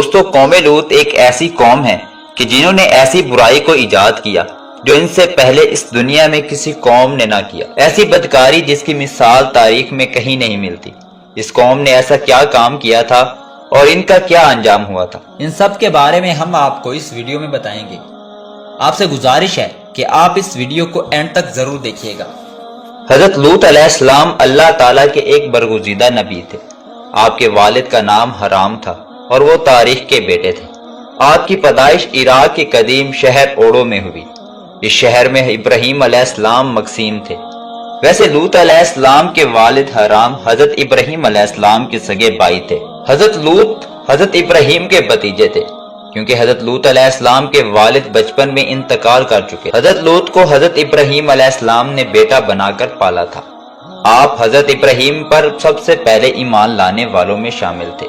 دوستو قوم لوط ایک ایسی قوم ہے کہ جنہوں نے ایسی برائی کو ایجاد کیا جو ان سے پہلے اس دنیا میں کسی قوم نے نہ کیا، ایسی بدکاری جس کی مثال تاریخ میں کہیں نہیں ملتی۔ اس قوم نے ایسا کیا کام کیا تھا اور ان کا کیا انجام ہوا تھا، ان سب کے بارے میں ہم آپ کو اس ویڈیو میں بتائیں گے۔ آپ سے گزارش ہے کہ آپ اس ویڈیو کو اینڈ تک ضرور دیکھیے گا۔ حضرت لوط علیہ السلام اللہ تعالیٰ کے ایک برگزیدہ نبی تھے۔ آپ کے والد کا نام حرام تھا اور وہ تاریخ کے بیٹے تھے۔ آپ کی پیدائش عراق کے قدیم شہر اوڑو میں ہوئی۔ اس شہر میں ابراہیم علیہ السلام مقسیم تھے۔ ویسے لوط علیہ السلام کے والد حرام حضرت ابراہیم علیہ السلام کے سگے بھائی تھے۔ حضرت لوط حضرت ابراہیم کے بھتیجے تھے، کیونکہ حضرت لوط علیہ السلام کے والد بچپن میں انتقال کر چکے۔ حضرت لوط کو حضرت ابراہیم علیہ السلام نے بیٹا بنا کر پالا تھا۔ آپ حضرت ابراہیم پر سب سے پہلے ایمان لانے والوں میں شامل تھے۔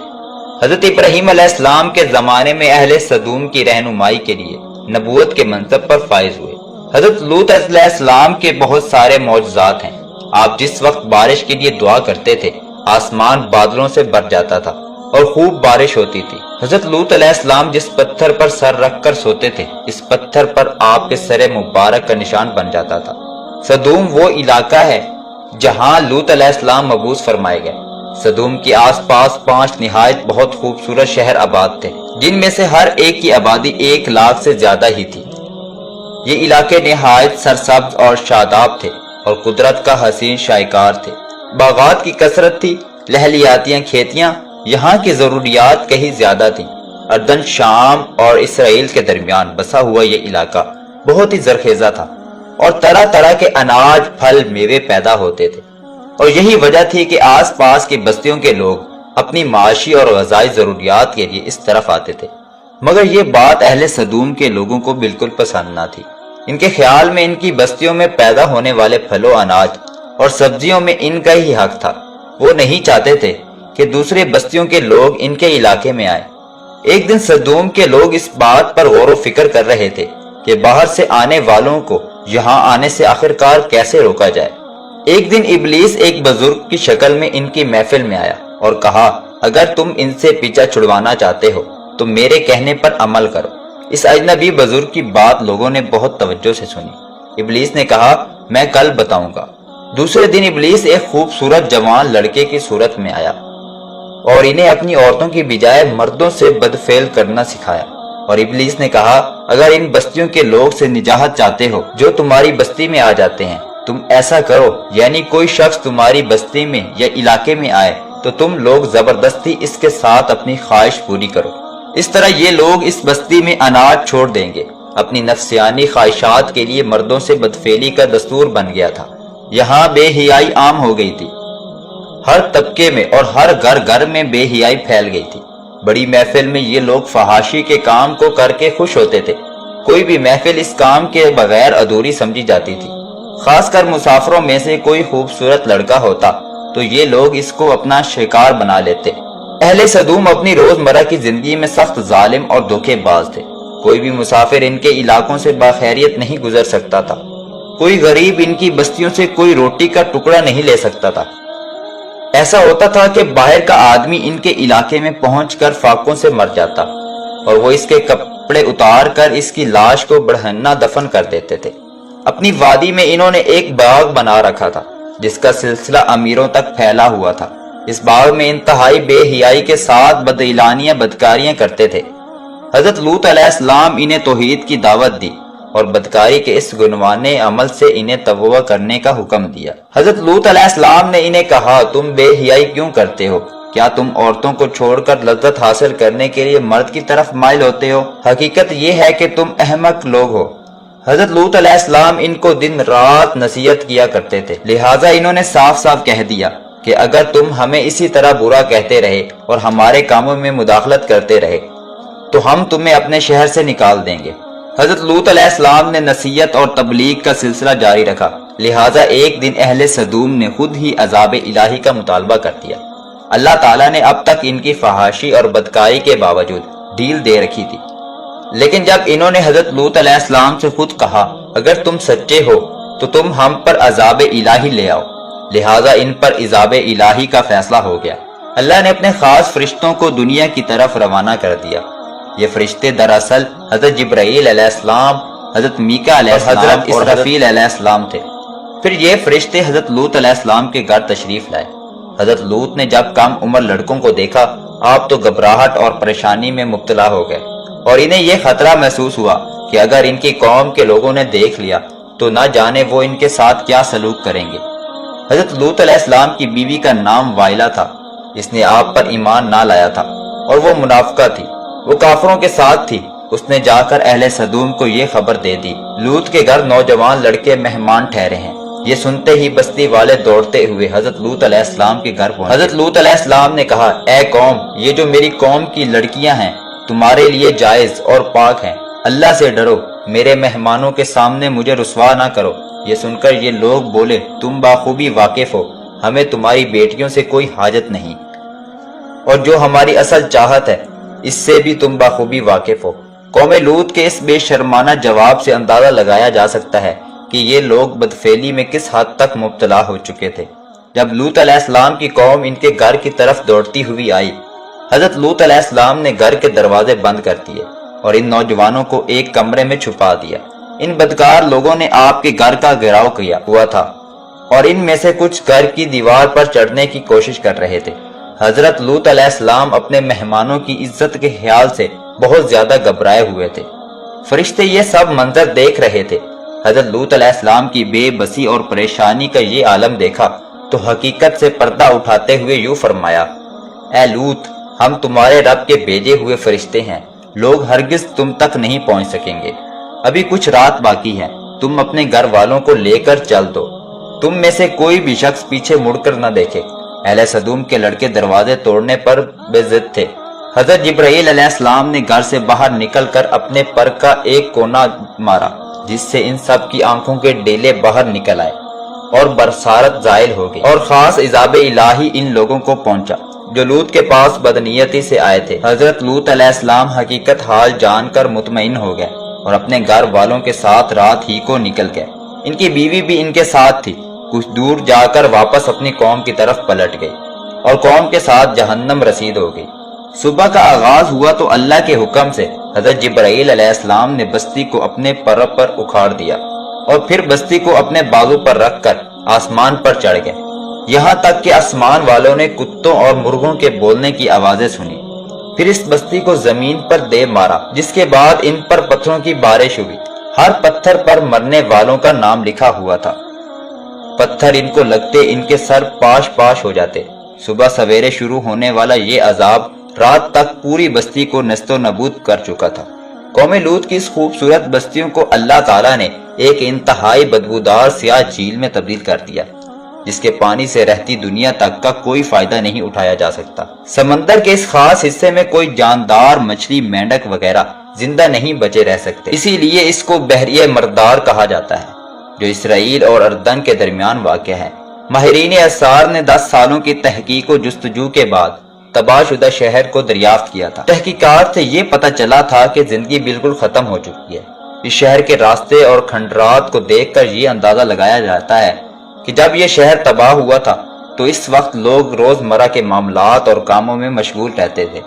حضرت ابراہیم علیہ السلام کے زمانے میں اہل سدوم کی رہنمائی کے لیے نبوت کے منصب پر فائز ہوئے۔ حضرت لوط علیہ السلام کے بہت سارے معجزات ہیں۔ آپ جس وقت بارش کے لیے دعا کرتے تھے، آسمان بادلوں سے بھر جاتا تھا اور خوب بارش ہوتی تھی۔ حضرت لوط علیہ السلام جس پتھر پر سر رکھ کر سوتے تھے، اس پتھر پر آپ کے سر مبارک کا نشان بن جاتا تھا۔ سدوم وہ علاقہ ہے جہاں لوط علیہ السلام مبعوث فرمائے گئے۔ سدوم کے آس پاس 5 نہایت بہت خوبصورت شہر آباد تھے، جن میں سے ہر ایک کی آبادی 1 لاکھ سے زیادہ ہی تھی۔ یہ علاقے نہایت سرسبز اور شاداب تھے اور قدرت کا حسین شاہکار تھے۔ باغات کی کثرت تھی، لہلیاتیاں کھیتیاں، یہاں کی ضروریات کہیں زیادہ تھیں۔ اردن، شام اور اسرائیل کے درمیان بسا ہوا یہ علاقہ بہت ہی زرخیزہ تھا اور طرح طرح کے اناج، پھل، میوے پیدا ہوتے تھے، اور یہی وجہ تھی کہ آس پاس کی بستیوں کے لوگ اپنی معاشی اور غذائی ضروریات کے لیے اس طرف آتے تھے۔ مگر یہ بات اہل سدوم کے لوگوں کو بالکل پسند نہ تھی۔ ان کے خیال میں ان کی بستیوں میں پیدا ہونے والے پھلوں، اناج اور سبزیوں میں ان کا ہی حق تھا۔ وہ نہیں چاہتے تھے کہ دوسرے بستیوں کے لوگ ان کے علاقے میں آئیں۔ ایک دن سدوم کے لوگ اس بات پر غور و فکر کر رہے تھے کہ باہر سے آنے والوں کو یہاں آنے سے آخرکار کیسے روکا جائے۔ ایک دن ابلیس ایک بزرگ کی شکل میں ان کی محفل میں آیا اور کہا، اگر تم ان سے پیچھا چھڑوانا چاہتے ہو تو میرے کہنے پر عمل کرو۔ اس اجنبی بزرگ کی بات لوگوں نے بہت توجہ سے سنی۔ ابلیس نے کہا، میں کل بتاؤں گا۔ دوسرے دن ابلیس ایک خوبصورت جوان لڑکے کی صورت میں آیا اور انہیں اپنی عورتوں کی بجائے مردوں سے بدفعل کرنا سکھایا، اور ابلیس نے کہا، اگر ان بستیوں کے لوگ سے نجات چاہتے ہو جو تمہاری بستی میں آ جاتے ہیں، تم ایسا کرو، یعنی کوئی شخص تمہاری بستی میں یا علاقے میں آئے تو تم لوگ زبردستی اس کے ساتھ اپنی خواہش پوری کرو۔ اس طرح یہ لوگ اس بستی میں اناج چھوڑ دیں گے۔ اپنی نفسیانی خواہشات کے لیے مردوں سے بدفعلی کا دستور بن گیا تھا۔ یہاں بے حیائی عام ہو گئی تھی۔ ہر طبقے میں اور ہر گھر میں بے حیائی پھیل گئی تھی۔ بڑی محفل میں یہ لوگ فحاشی کے کام کو کر کے خوش ہوتے تھے۔ کوئی بھی محفل اس کام کے بغیر ادھوری سمجھی جاتی تھی۔ خاص کر مسافروں میں سے کوئی خوبصورت لڑکا ہوتا تو یہ لوگ اس کو اپنا شکار بنا لیتے۔ اہل سدوم اپنی روزمرہ کی زندگی میں سخت ظالم اور دھوکے باز تھے۔ کوئی بھی مسافر ان کے علاقوں سے باخیریت نہیں گزر سکتا تھا۔ کوئی غریب ان کی بستیوں سے کوئی روٹی کا ٹکڑا نہیں لے سکتا تھا۔ ایسا ہوتا تھا کہ باہر کا آدمی ان کے علاقے میں پہنچ کر فاقوں سے مر جاتا اور وہ اس کے کپڑے اتار کر اس کی لاش کو بڑھنا دفن کر دیتے تھے۔ اپنی وادی میں انہوں نے ایک باغ بنا رکھا تھا جس کا سلسلہ امیروں تک پھیلا ہوا تھا۔ اس باغ میں انتہائی بے حیائی کے ساتھ بدعلانیہ بدکاریاں کرتے تھے۔ حضرت لوط علیہ السلام انہیں توحید کی دعوت دی اور بدکاری کے اس گنوانے عمل سے انہیں توبہ کرنے کا حکم دیا۔ حضرت لوط علیہ السلام نے انہیں کہا، تم بے حیائی کیوں کرتے ہو؟ کیا تم عورتوں کو چھوڑ کر لذت حاصل کرنے کے لیے مرد کی طرف مائل ہوتے ہو؟ حقیقت یہ ہے کہ تم احمق لوگ ہو۔ حضرت لوط علیہ السلام ان کو دن رات نصیحت کیا کرتے تھے، لہٰذا انہوں نے صاف صاف کہہ دیا کہ اگر تم ہمیں اسی طرح برا کہتے رہے اور ہمارے کاموں میں مداخلت کرتے رہے تو ہم تمہیں اپنے شہر سے نکال دیں گے۔ حضرت لوط علیہ السلام نے نصیحت اور تبلیغ کا سلسلہ جاری رکھا، لہٰذا ایک دن اہل سدوم نے خود ہی عذاب الہی کا مطالبہ کر دیا۔ اللہ تعالیٰ نے اب تک ان کی فحاشی اور بدکاری کے باوجود ڈھیل دے رکھی تھی، لیکن جب انہوں نے حضرت لوط علیہ السلام سے خود کہا، اگر تم سچے ہو تو تم ہم پر عذاب الہی لے آؤ، لہٰذا ان پر عذاب الہی کا فیصلہ ہو گیا۔ اللہ نے اپنے خاص فرشتوں کو دنیا کی طرف روانہ کر دیا۔ یہ فرشتے دراصل حضرت جبرائیل علیہ السلام، حضرت میکا علیہ السلام اور حضرت اسرافیل علیہ السلام تھے۔ پھر یہ فرشتے حضرت لوط علیہ السلام کے گھر تشریف لائے۔ حضرت لوط نے جب کم عمر لڑکوں کو دیکھا، آپ تو گھبراہٹ اور پریشانی میں مبتلا ہو گئے، اور انہیں یہ خطرہ محسوس ہوا کہ اگر ان کی قوم کے لوگوں نے دیکھ لیا تو نہ جانے وہ ان کے ساتھ کیا سلوک کریں گے۔ حضرت لوط علیہ السلام کی بیوی کا نام وائلہ تھا۔ اس نے آپ پر ایمان نہ لایا تھا اور وہ منافقہ تھی، وہ کافروں کے ساتھ تھی۔ اس نے جا کر اہل سدوم کو یہ خبر دے دی، لوط کے گھر نوجوان لڑکے مہمان ٹھہرے ہیں۔ یہ سنتے ہی بستی والے دوڑتے ہوئے حضرت لوط علیہ السلام کے گھر پہنچے۔ حضرت لوط علیہ السلام نے کہا، اے قوم، یہ جو میری قوم کی لڑکیاں ہیں تمہارے لیے جائز اور پاک ہیں، اللہ سے ڈرو، میرے مہمانوں کے سامنے مجھے رسوا نہ کرو۔ یہ سن کر یہ لوگ بولے، تم بخوبی واقف ہو، ہمیں تمہاری بیٹیوں سے کوئی حاجت نہیں، اور جو ہماری اصل چاہت ہے اس سے بھی تم بخوبی واقف ہو۔ قوم لوط کے اس بے شرمانہ جواب سے اندازہ لگایا جا سکتا ہے کہ یہ لوگ بدفعلی میں کس حد تک مبتلا ہو چکے تھے۔ جب لوط علیہ السلام کی قوم ان کے گھر کی طرف دوڑتی ہوئی آئی، حضرت لوط علیہ السلام نے گھر کے دروازے بند کر دیے اور ان نوجوانوں کو ایک کمرے میں چھپا دیا۔ ان بدکار لوگوں نے آپ کے گھر کا گھیراؤ کیا ہوا تھا اور ان میں سے کچھ گھر کی دیوار پر چڑھنے کی کوشش کر رہے تھے۔ حضرت لوط علیہ السلام اپنے مہمانوں کی عزت کے خیال سے بہت زیادہ گھبرائے ہوئے تھے۔ فرشتے یہ سب منظر دیکھ رہے تھے۔ حضرت لوط علیہ السلام کی بے بسی اور پریشانی کا یہ عالم دیکھا تو حقیقت سے پردہ اٹھاتے ہوئے یوں فرمایا، اے لوط، ہم تمہارے رب کے بھیجے ہوئے فرشتے ہیں، لوگ ہرگز تم تک نہیں پہنچ سکیں گے۔ ابھی کچھ رات باقی ہے، تم اپنے گھر والوں کو لے کر چل دو، تم میں سے کوئی بھی شخص پیچھے مڑ کر نہ دیکھے۔ اہل سدوم کے لڑکے دروازے توڑنے پر بے ضد تھے۔ حضرت جبرائیل علیہ السلام نے گھر سے باہر نکل کر اپنے پر کا ایک کونا مارا، جس سے ان سب کی آنکھوں کے ڈیلے باہر نکل آئے اور برسارت زائل ہو گئی، اور خاص عذاب الہی ان لوگوں کو پہنچا جو لوط کے پاس بدنیتی سے آئے تھے۔ حضرت لوط علیہ السلام حقیقت حال جان کر مطمئن ہو گئے اور اپنے گھر والوں کے ساتھ رات ہی کو نکل گئے۔ ان کی بیوی بھی ان کے ساتھ تھی۔ کچھ دور جا کر واپس اپنی قوم کی طرف پلٹ گئی اور قوم کے ساتھ جہنم رسید ہو گئی۔ صبح کا آغاز ہوا تو اللہ کے حکم سے حضرت جبرائیل علیہ السلام نے بستی کو اپنے پر اکھاڑ دیا اور پھر بستی کو اپنے بازو پر رکھ کر آسمان پر چڑھ گئے، یہاں تک کہ آسمان والوں نے کتوں اور مرغوں کے بولنے کی آوازیں سنی۔ پھر اس بستی کو زمین پر دے مارا، جس کے بعد ان پر پتھروں کی بارش ہوئی۔ ہر پتھر پر مرنے والوں کا نام لکھا ہوا تھا۔ پتھر ان کو لگتے ان کے سر پاش پاش ہو جاتے۔ صبح سویرے شروع ہونے والا یہ عذاب رات تک پوری بستی کو نیست و نابود کر چکا تھا۔ قوم لوط کی اس خوبصورت بستیوں کو اللہ تعالیٰ نے ایک انتہائی بدبودار سیاہ جھیل میں تبدیل کر دیا، جس کے پانی سے رہتی دنیا تک کا کوئی فائدہ نہیں اٹھایا جا سکتا۔ سمندر کے اس خاص حصے میں کوئی جاندار مچھلی، مینڈک وغیرہ زندہ نہیں بچے رہ سکتے، اسی لیے اس کو بحریہ مردار کہا جاتا ہے، جو اسرائیل اور اردن کے درمیان واقع ہے۔ ماہرین آثار نے 10 سالوں کی تحقیق و جستجو کے بعد تباہ شدہ شہر کو دریافت کیا تھا۔ تحقیقات سے یہ پتہ چلا تھا کہ زندگی بالکل ختم ہو چکی ہے۔ اس شہر کے راستے اور کھنڈرات کو دیکھ کر یہ اندازہ لگایا جاتا ہے کہ جب یہ شہر تباہ ہوا تھا تو اس وقت لوگ روزمرہ کے معاملات اور کاموں میں مشغول رہتے تھے۔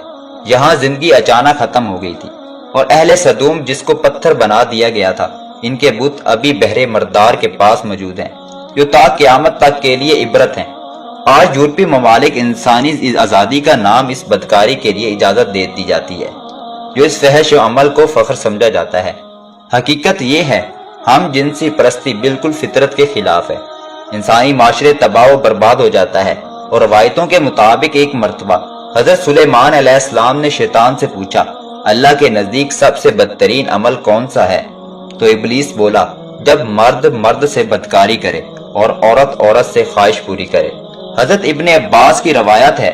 یہاں زندگی اچانک ختم ہو گئی تھی، اور اہل سدوم جس کو پتھر بنا دیا گیا تھا، ان کے بت ابھی بحر مردار کے پاس موجود ہیں، جو تا قیامت تک کے لیے عبرت ہیں۔ آج یورپی ممالک انسانی آزادی کا نام اس بدکاری کے لیے اجازت دے دی جاتی ہے، جو اس فحش و عمل کو فخر سمجھا جاتا ہے۔ حقیقت یہ ہے، ہم جنسی پرستی بالکل فطرت کے خلاف ہے۔ انسانی معاشرے تباہ و برباد ہو جاتا ہے، اور روایتوں کے مطابق ایک مرتبہ حضرت سلیمان علیہ السلام نے شیطان سے پوچھا، اللہ کے نزدیک سب سے بدترین عمل کون سا ہے؟ تو ابلیس بولا، جب مرد مرد سے بدکاری کرے اور عورت عورت سے خواہش پوری کرے۔ حضرت ابن عباس کی روایت ہے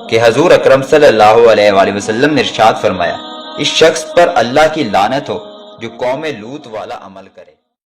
کہ حضور اکرم صلی اللہ علیہ وآلہ وسلم نے ارشاد فرمایا، اس شخص پر اللہ کی لعنت ہو جو قوم لوط والا عمل کرے۔